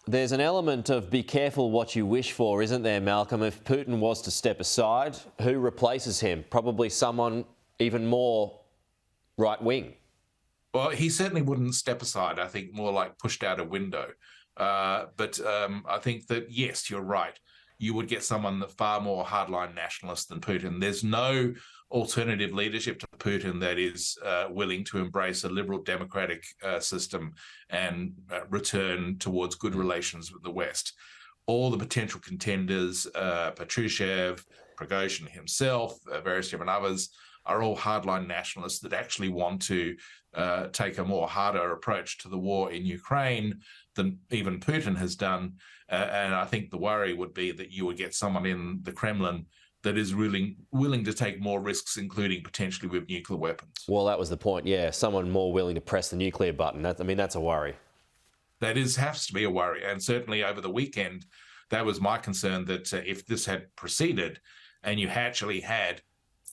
There's an element of be careful what you wish for, isn't there, Malcolm? If Putin was to step aside, who replaces him? Probably someone even more right-wing. Well, he certainly wouldn't step aside. I think more like pushed out a window. But I think that, yes, you're right. You would get someone that far more hardline nationalist than Putin. There's no alternative leadership to Putin that is willing to embrace a liberal democratic system and return towards good relations with the West. All the potential contenders, Patrushev, Prigozhin himself, various different others, are all hardline nationalists that actually want to take a more harder approach to the war in Ukraine than even Putin has done. And I think the worry would be that you would get someone in the Kremlin that is really willing to take more risks, including potentially with nuclear weapons. Well, that was the point, yeah. Someone more willing to press the nuclear button. That's a worry. That has to be a worry. And certainly over the weekend, that was my concern, that if this had proceeded and you actually had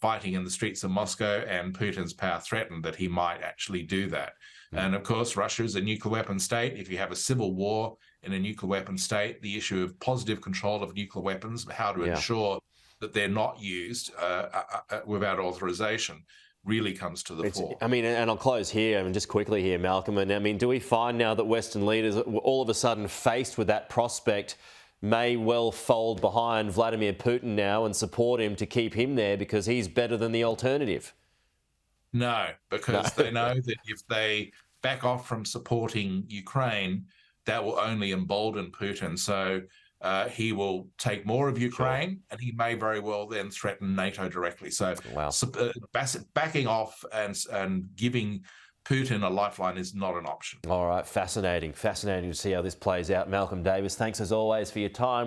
fighting in the streets of Moscow and Putin's power threatened, that he might actually do that. And of course, Russia is a nuclear weapon state. If you have a civil war in a nuclear weapon state, the issue of positive control of nuclear weapons, how to ensure that they're not used without authorization, really comes to the fore. I mean, and I'll close here, just quickly here, Malcolm. And I mean, do we find now that Western leaders, all of a sudden faced with that prospect, may well fold behind Vladimir Putin now and support him to keep him there because he's better than the alternative? No, because they know that if they back off from supporting Ukraine, that will only embolden Putin. So he will take more of Ukraine, and he may very well then threaten NATO directly. So backing off and giving Putin a lifeline is not an option. All right, fascinating to see how this plays out. Malcolm Davis, thanks as always for your time.